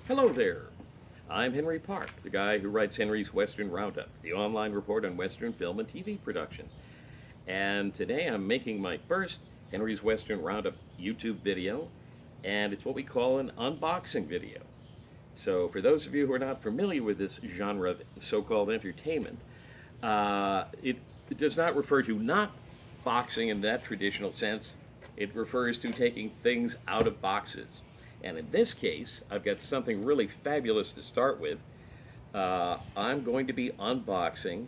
Hello there. I'm Henry Park, the guy who writes Henry's Western Roundup, the online report on Western film and TV production. And today I'm making my first Henry's Western Roundup YouTube video, and it's what we call an unboxing video. So for those of you who are not familiar with this genre of so-called entertainment, it does not refer to not boxing in that traditional sense. It refers to taking things out of boxes. And in this case, I've got something really fabulous to start with. I'm going to be unboxing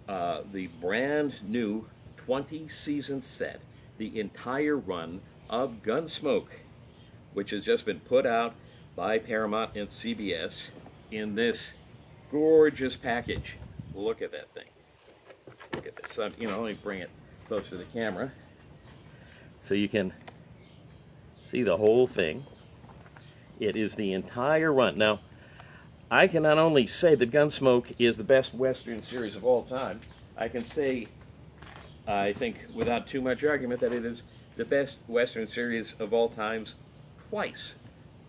the brand new 20-season set, the entire run of Gunsmoke, which has just been put out by Paramount and CBS in this gorgeous package. Look at that thing. Look at this. Let me bring it closer to the camera so you can see the whole thing. It is the entire run. Now, I can not only say that Gunsmoke is the best Western series of all time, I can say, I think without too much argument, that it is the best Western series of all times twice.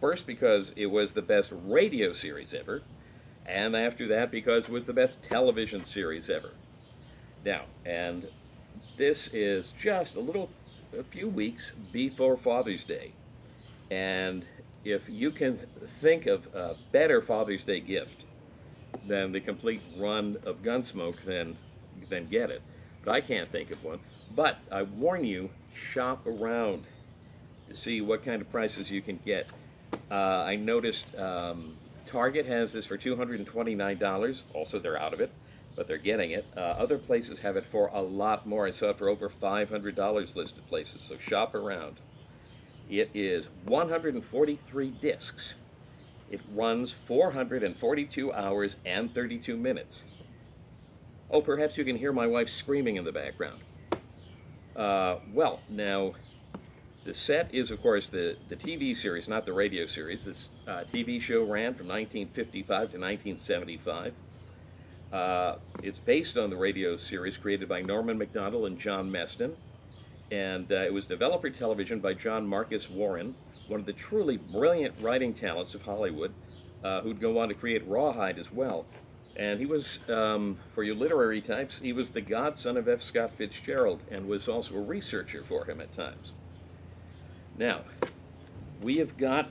First, because it was the best radio series ever, and after that, because it was the best television series ever. Now, and this is just a few weeks before Father's Day, and if you can think of a better Father's Day gift than the complete run of Gunsmoke, then get it. But I can't think of one. But I warn you, shop around to see what kind of prices you can get. I noticed Target has this for $229. Also, they're out of it, but they're getting it. Other places have it for a lot more. I saw it for over $500 listed places, so shop around. It is 143 discs. It runs 442 hours and 32 minutes. Oh, perhaps you can hear my wife screaming in the background. Well, now, the set is, of course, the TV series, not the radio series. This TV show ran from 1955 to 1975. It's based on the radio series created by Norman Macdonald and John Meston. And it was developed for television by John Marcus Warren, one of the truly brilliant writing talents of Hollywood, who'd go on to create Rawhide as well. And he was, for you literary types, he was the godson of F. Scott Fitzgerald and was also a researcher for him at times. Now, we have got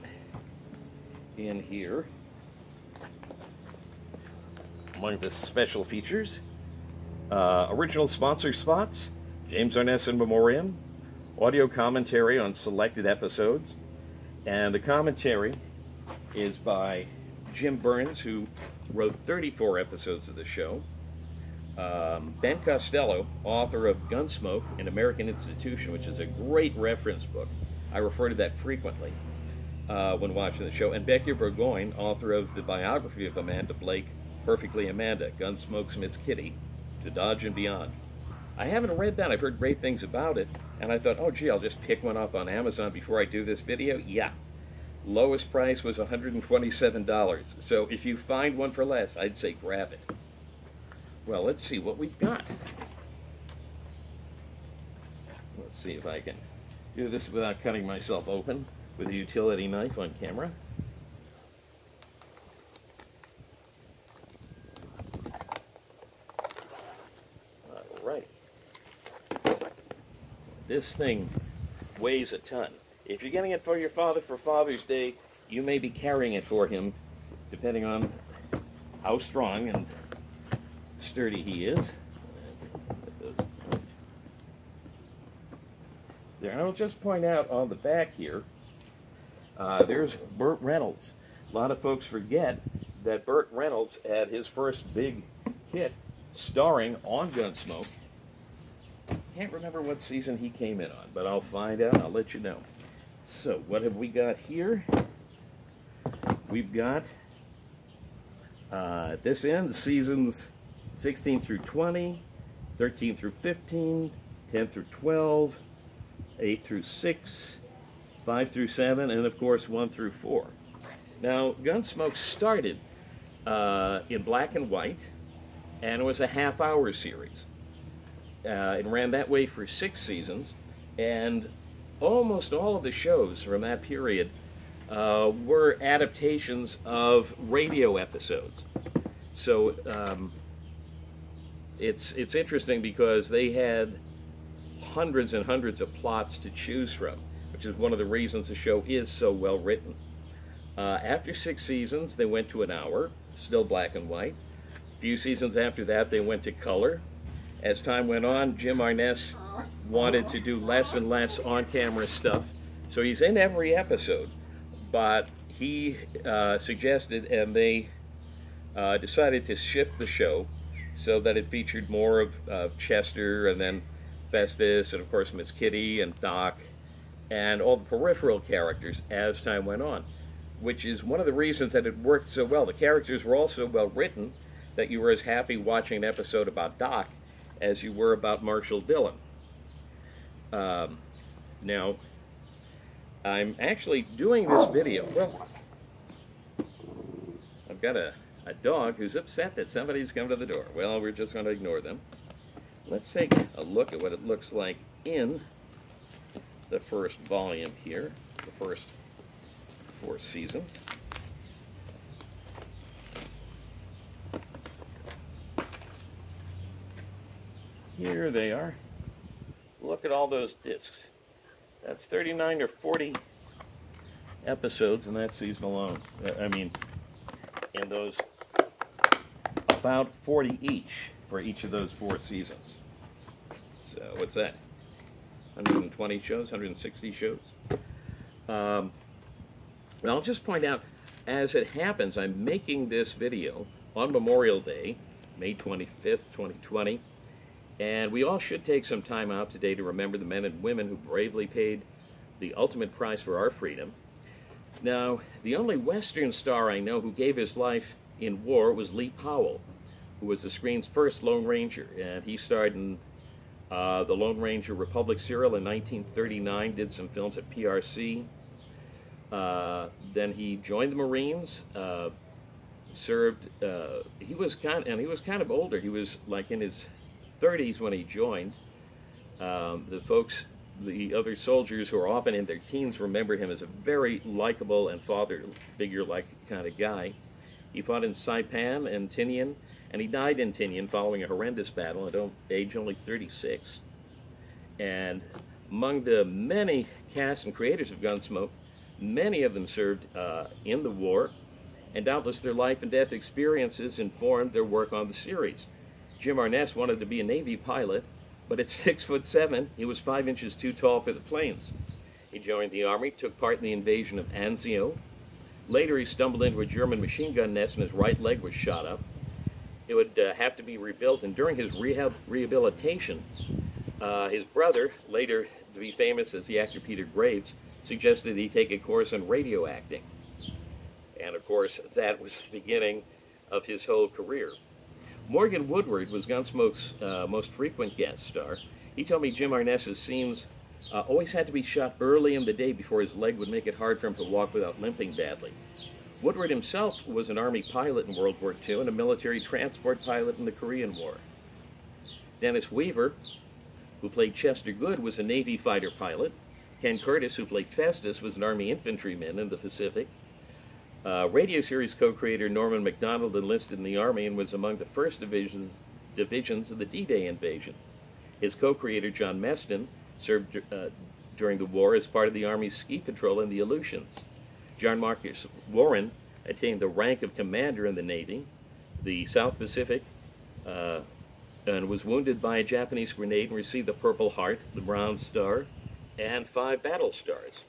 in here, among the special features, original sponsor spots, James Arness in Memoriam, audio commentary on selected episodes, and the commentary is by Jim Burns, who wrote 34 episodes of the show. Ben Costello, author of Gunsmoke, An American Institution, which is a great reference book. I refer to that frequently when watching the show. And Becky Burgoyne, author of the biography of Amanda Blake, Perfectly Amanda, Gunsmoke's Miss Kitty, To Dodge and Beyond. I haven't read that. I've heard great things about it, and I thought, oh gee, I'll just pick one up on Amazon before I do this video. Yeah, lowest price was $127. So if you find one for less, I'd say grab it. Well, let's see what we've got. Let's see if I can do this without cutting myself open with a utility knife on camera. All right. This thing weighs a ton. If you're getting it for your father for Father's Day, you may be carrying it for him, depending on how strong and sturdy he is. There, I'll just point out on the back here, there's Burt Reynolds. A lot of folks forget that Burt Reynolds had his first big hit starring on Gunsmoke. Can't remember what season he came in on, but I'll find out. I'll let you know. So, what have we got here? We've got, at this end, seasons 16 through 20, 13 through 15, 10 through 12, 8 through 6, 5 through 7, and of course 1 through 4. Now, Gunsmoke started in black and white, and it was a half-hour series. It ran that way for 6 seasons, and almost all of the shows from that period were adaptations of radio episodes. So it's interesting because they had hundreds and hundreds of plots to choose from, which is one of the reasons the show is so well written. After 6 seasons, they went to an hour, still black and white. A few seasons after that, they went to color. As time went on, Jim Arness wanted to do less and less on-camera stuff, so he's in every episode. But he suggested, and they decided to shift the show so that it featured more of Chester, and then Festus, and of course Miss Kitty and Doc, and all the peripheral characters as time went on, which is one of the reasons that it worked so well. The characters were all so well written that you were as happy watching an episode about Doc as you were about Marshall Dillon. Now, I'm actually doing this video. Well, I've got a dog who's upset that somebody's come to the door. Well, we're just going to ignore them. Let's take a look at what it looks like in the first volume here, the first 4 seasons. Here they are. Look at all those discs. That's 39 or 40 episodes in that season alone. I mean, in those, about 40 each for each of those 4 seasons. So what's that? 120 shows, 160 shows. I'll just point out, as it happens, I'm making this video on Memorial Day, May 25th, 2020, and we all should take some time out today to remember the men and women who bravely paid the ultimate price for our freedom. Now, the only Western star I know who gave his life in war was Lee Powell, who was the screen's first Lone Ranger, and he starred in the Lone Ranger Republic serial in 1939, did some films at PRC. Then he joined the Marines, served, he was kind of older. He was like in his 30s when he joined. The other soldiers who are often in their teens remember him as a very likable and father figure-like kind of guy. He fought in Saipan and Tinian, and he died in Tinian following a horrendous battle at age only 36. And among the many cast and creators of Gunsmoke, many of them served in the war, and doubtless their life and death experiences informed their work on the series. Jim Arness wanted to be a Navy pilot, but at 6'7", he was 5 inches too tall for the planes. He joined the Army, took part in the invasion of Anzio. Later, he stumbled into a German machine gun nest and his right leg was shot up. It would have to be rebuilt, and during his rehabilitation, his brother, later to be famous as the actor Peter Graves, suggested he take a course in radio acting. And of course, that was the beginning of his whole career. Morgan Woodward was Gunsmoke's most frequent guest star. He told me Jim Arness's scenes always had to be shot early in the day before his leg would make it hard for him to walk without limping badly. Woodward himself was an Army pilot in World War II and a military transport pilot in the Korean War. Dennis Weaver, who played Chester Good, was a Navy fighter pilot. Ken Curtis, who played Festus, was an Army infantryman in the Pacific. Radio series co-creator Norman MacDonald enlisted in the Army and was among the first divisions of the D-Day invasion. His co-creator John Meston served during the war as part of the Army's ski patrol in the Aleutians. John Marcus Warren attained the rank of commander in the Navy, the South Pacific, and was wounded by a Japanese grenade and received the Purple Heart, the Bronze Star, and 5 battle stars.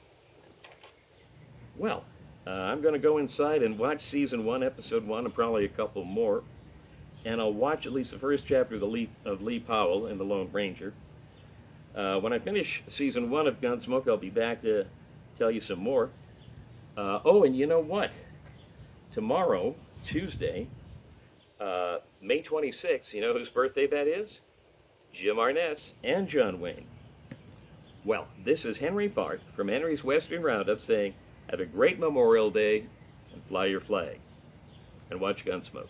Well, I'm going to go inside and watch Season 1, Episode 1, and probably a couple more. And I'll watch at least the first chapter of Lee Powell in The Lone Ranger. When I finish Season 1 of Gunsmoke, I'll be back to tell you some more. Oh, and you know what? Tomorrow, Tuesday, May 26th, you know whose birthday that is? Jim Arness and John Wayne. Well, this is Henry Park from Henry's Western Roundup saying, have a great Memorial Day and fly your flag and watch Gunsmoke.